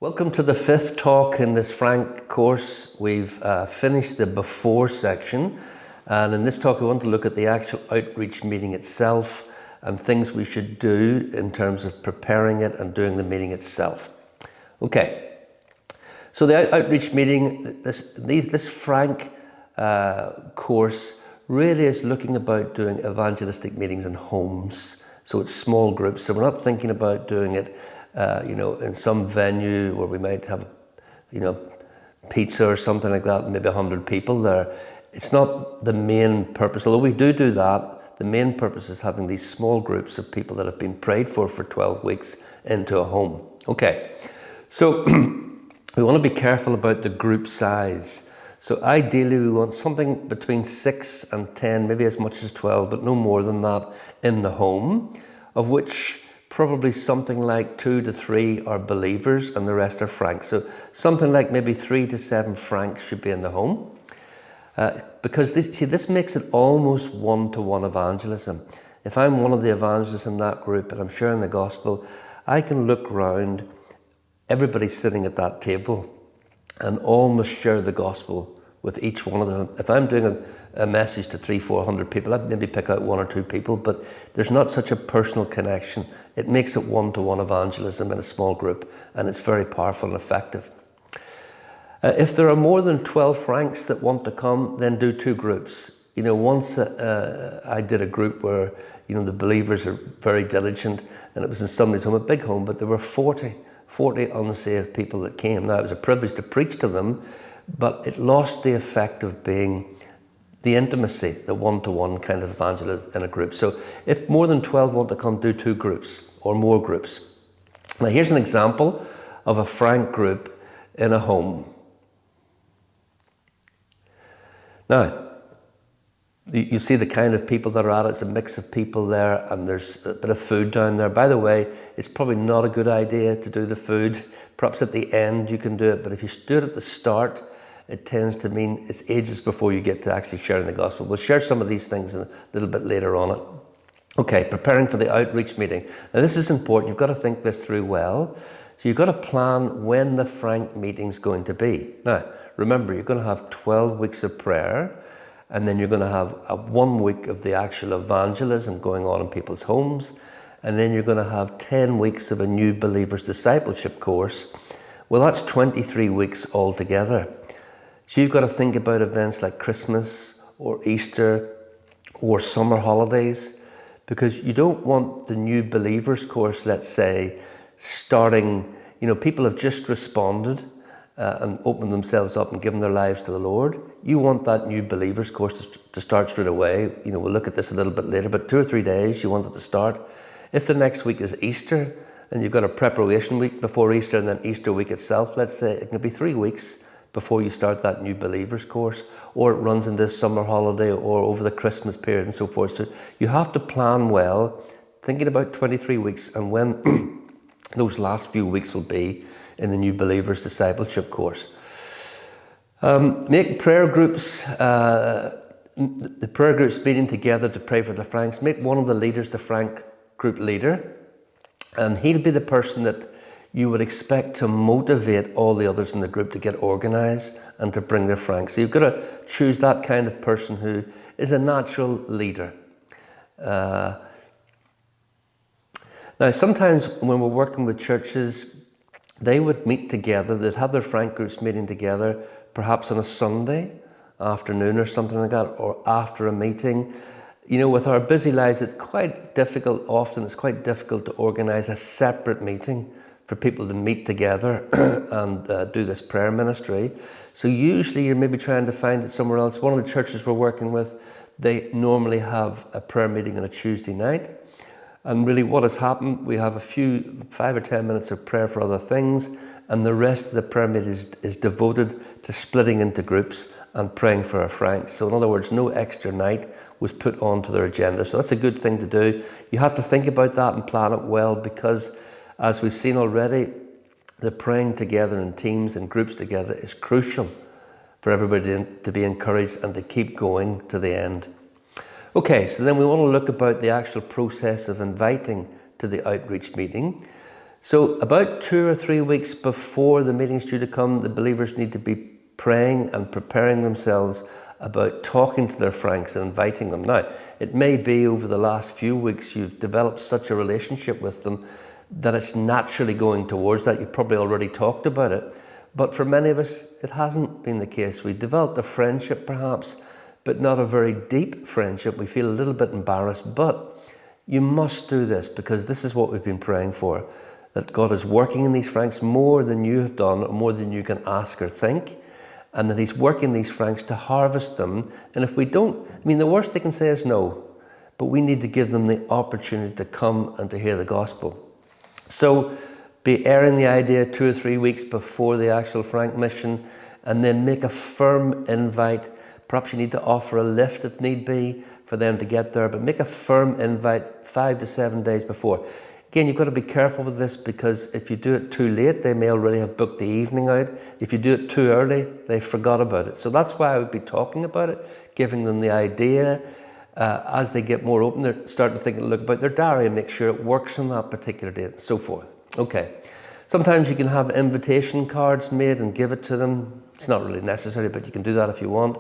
Welcome to the fifth talk in this Frank course. We've finished the before section, and in this talk we want to look at the actual outreach meeting itself and things we should do in terms of preparing it and doing the meeting itself. Okay, so the outreach meeting, this Frank course really is looking about doing evangelistic meetings in homes. So it's small groups, so we're not thinking about doing it in some venue where we might have, pizza or something like that, maybe 100 people there. It's not the main purpose, although we do that. The main purpose is having these small groups of people that have been prayed for 12 weeks into a home. Okay, so we want to be careful about the group size. So ideally we want something between 6 and 10, maybe as much as 12, but no more than that in the home, of which probably something like 2 to 3 are believers and the rest are franks. So something like maybe 3 to 7 franks should be in the home. Because this makes it almost one-to-one evangelism. If I'm one of the evangelists in that group and I'm sharing the gospel, I can look round, everybody's sitting at that table, and almost share the gospel with each one of them. If I'm doing a message to 300-400 people, I'd maybe pick out 1 or 2 people, but there's not such a personal connection. It makes it one-to-one evangelism in a small group, and it's very powerful and effective. If there are more than 12 franks that want to come, then do 2 groups. Once I did a group where, the believers are very diligent, and it was in somebody's home, a big home, but there were 40 unsaved people that came. Now, it was a privilege to preach to them, but it lost the effect of being the intimacy, the one-to-one kind of evangelism in a group. So if more than 12 want to come, do 2 groups or more groups. Now, here's an example of a frank group in a home. Now, you see the kind of people that are at it. It's a mix of people there, and there's a bit of food down there. By the way, it's probably not a good idea to do the food. Perhaps at the end you can do it, but if you do it at the start, it tends to mean it's ages before you get to actually sharing the gospel. We'll share some of these things a little bit later on it. Okay, preparing for the outreach meeting. Now this is important. You've got to think this through well. So you've got to plan when the frank meeting's going to be. Now, remember, you're going to have 12 weeks of prayer, and then you're going to have 1 week of the actual evangelism going on in people's homes, and then you're going to have 10 weeks of a new believers discipleship course. Well, that's 23 weeks altogether. So you've got to think about events like Christmas or Easter or summer holidays, because you don't want the new believers course, let's say, starting, people have just responded and opened themselves up and given their lives to the Lord. You want that new believers course to start straight away. We'll look at this a little bit later, but 2 or 3 days you want it to start. If the next week is Easter and you've got a preparation week before Easter and then Easter week itself, let's say, it can be 3 weeks before you start that new believers course, or it runs into summer holiday or over the Christmas period and so forth. So you have to plan well, thinking about 23 weeks and when those last few weeks will be in the new believers discipleship course. Make prayer groups, the prayer groups meeting together to pray for the franks. Make one of the leaders the frank group leader, and he'll be the person that you would expect to motivate all the others in the group to get organized and to bring their franks. So you've got to choose that kind of person who is a natural leader. Now, sometimes when we're working with churches, they would meet together. They'd have their frank groups meeting together, perhaps on a Sunday afternoon or something like that, or after a meeting. With our busy lives, it's quite difficult to organize a separate meeting for people to meet together and do this prayer ministry. So usually you're maybe trying to find it somewhere else. One of the churches we're working with, they normally have a prayer meeting on a Tuesday night. And really what has happened, we have 5 or 10 minutes of prayer for other things, and the rest of the prayer meeting is devoted to splitting into groups and praying for our franks. So in other words, no extra night was put onto their agenda. So that's a good thing to do. You have to think about that and plan it well, because as we've seen already, the praying together in teams and groups together is crucial for everybody to be encouraged and to keep going to the end. Okay, so then we want to look about the actual process of inviting to the outreach meeting. So about 2 or 3 weeks before the meeting's due to come, the believers need to be praying and preparing themselves about talking to their franks and inviting them. Now, it may be over the last few weeks you've developed such a relationship with them that it's naturally going towards that. You've probably already talked about it. But for many of us, it hasn't been the case. We've developed a friendship perhaps, but not a very deep friendship. We feel a little bit embarrassed, but you must do this because this is what we've been praying for, that God is working in these franks more than you have done, or more than you can ask or think, and that he's working these franks to harvest them. And if we don't, the worst they can say is no, but we need to give them the opportunity to come and to hear the gospel. So be airing the idea 2 or 3 weeks before the actual frank mission, and then make a firm invite. Perhaps you need to offer a lift if need be for them to get there, but make a firm invite 5 to 7 days before. Again, you've got to be careful with this, because if you do it too late, they may already have booked the evening out. If you do it too early, they forgot about it. So that's why I would be talking about it, giving them the idea. As they get more open, they're starting to think and look about their diary and make sure it works on that particular date and so forth. Okay. Sometimes you can have invitation cards made and give it to them. It's not really necessary, but you can do that if you want.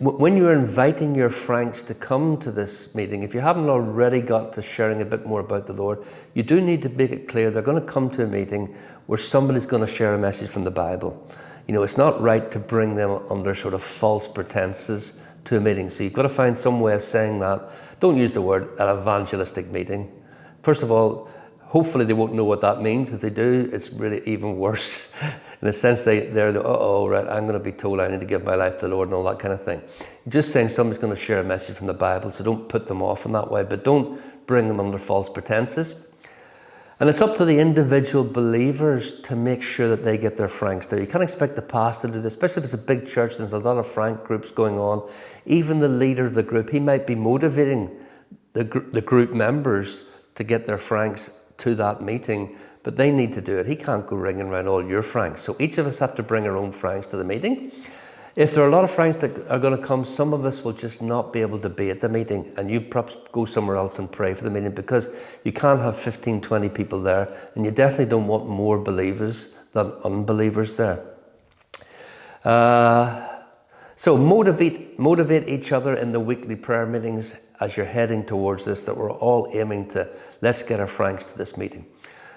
When you're inviting your franks to come to this meeting, if you haven't already got to sharing a bit more about the Lord, you do need to make it clear they're going to come to a meeting where somebody's going to share a message from the Bible. It's not right to bring them under sort of false pretenses to a meeting. So you've got to find some way of saying that. Don't use the word an evangelistic meeting. First of all, hopefully they won't know what that means. If they do, it's really even worse. In a sense, they're right, I'm going to be told I need to give my life to the Lord and all that kind of thing. You're just saying somebody's going to share a message from the Bible, so don't put them off in that way, but don't bring them under false pretenses. And it's up to the individual believers to make sure that they get their franks there. You can't expect the pastor to do this, especially if it's a big church and there's a lot of frank groups going on. Even the leader of the group, he might be motivating the group members to get their franks to that meeting, but they need to do it. He can't go ringing around all your franks. So each of us have to bring our own franks to the meeting. If there are a lot of franks that are going to come, some of us will just not be able to be at the meeting, and you perhaps go somewhere else and pray for the meeting, because you can't have 15, 20 people there, and you definitely don't want more believers than unbelievers there. So motivate each other in the weekly prayer meetings as you're heading towards this, that we're all aiming to, let's get our franks to this meeting.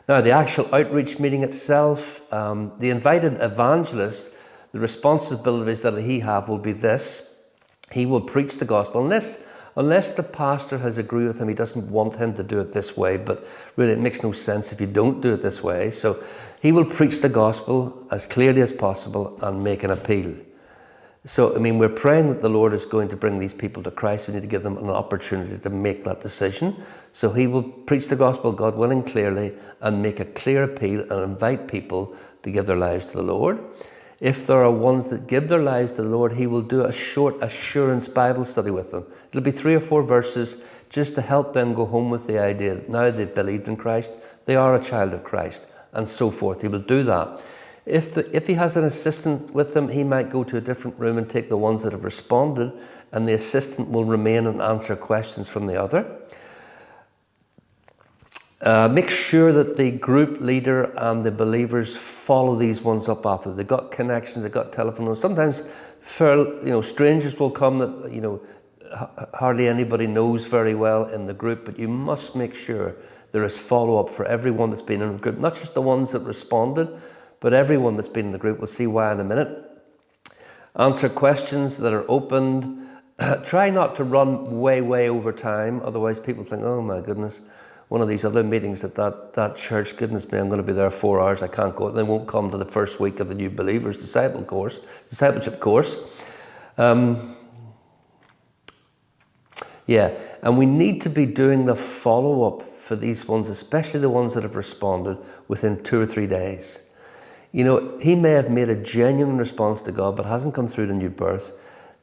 Now, the actual outreach meeting itself, the invited evangelist, the responsibilities that he have will be this. He will preach the gospel, unless the pastor has agreed with him. He doesn't want him to do it this way, but really it makes no sense if you don't do it this way. So he will preach the gospel as clearly as possible and make an appeal. So, we're praying that the Lord is going to bring these people to Christ. We need to give them an opportunity to make that decision. So he will preach the gospel, God willing, clearly, and make a clear appeal and invite people to give their lives to the Lord. If there are ones that give their lives to the Lord, he will do a short assurance Bible study with them. It'll be 3 or 4 verses just to help them go home with the idea that now they've believed in Christ, they are a child of Christ, and so forth. He will do that. If he has an assistant with him, he might go to a different room and take the ones that have responded, and the assistant will remain and answer questions from the other. Make sure that the group leader and the believers follow these ones up after. They've got connections, they've got telephone numbers. Sometimes strangers will come that hardly anybody knows very well in the group, but you must make sure there is follow-up for everyone that's been in the group, not just the ones that responded, but everyone that's been in the group. We'll see why in a minute. Answer questions that are opened. Try not to run way over time, otherwise people think, oh my goodness, one of these other meetings at that church, goodness me, I'm going to be there 4 hours, I can't go. They won't come to the first week of the new believers discipleship course. And we need to be doing the follow-up for these ones, especially the ones that have responded within 2 or 3 days. He may have made a genuine response to God, but hasn't come through the new birth.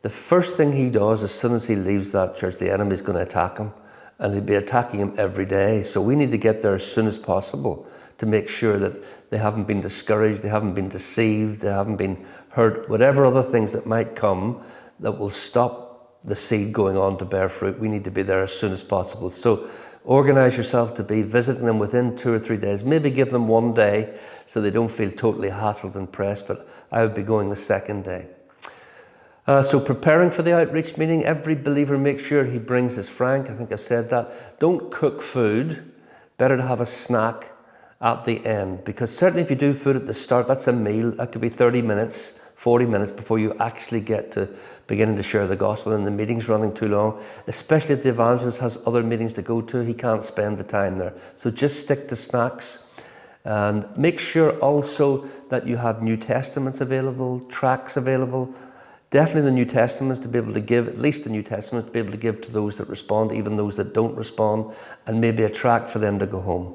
The first thing he does as soon as he leaves that church, the enemy is going to attack him, and he'll be attacking him every day. So we need to get there as soon as possible to make sure that they haven't been discouraged, they haven't been deceived, they haven't been hurt, whatever other things that might come that will stop the seed going on to bear fruit. We need to be there as soon as possible. So organize yourself to be visiting them within 2 or 3 days. Maybe give them 1 day so they don't feel totally hassled and pressed, but I would be going the second day. So preparing for the outreach meeting, every believer makes sure he brings his frank. I think I've said that. Don't cook food. Better to have a snack at the end, because certainly if you do food at the start, that's a meal. That could be 30 minutes, 40 minutes before you actually get to beginning to share the gospel, and the meeting's running too long. Especially if the evangelist has other meetings to go to, he can't spend the time there. So just stick to snacks. And make sure also that you have New Testaments available, tracts available. Definitely the New Testaments to be able to give, at least the New Testaments to be able to give to those that respond, even those that don't respond, and maybe a tract for them to go home.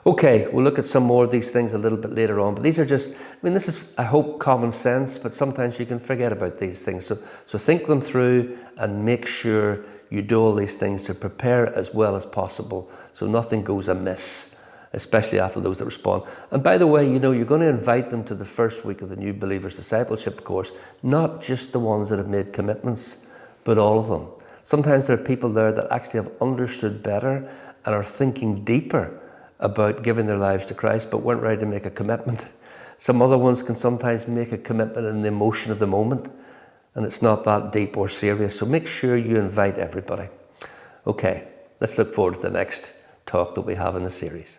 Okay, we'll look at some more of these things a little bit later on, but these are just, this is, I hope, common sense, but sometimes you can forget about these things. So think them through and make sure you do all these things to prepare as well as possible so nothing goes amiss, especially after those that respond. And by the way, you're going to invite them to the first week of the New Believers Discipleship course, not just the ones that have made commitments, but all of them. Sometimes there are people there that actually have understood better and are thinking deeper about giving their lives to Christ, but weren't ready to make a commitment. Some other ones can sometimes make a commitment in the emotion of the moment, and it's not that deep or serious. So make sure you invite everybody. Okay, let's look forward to the next talk that we have in the series.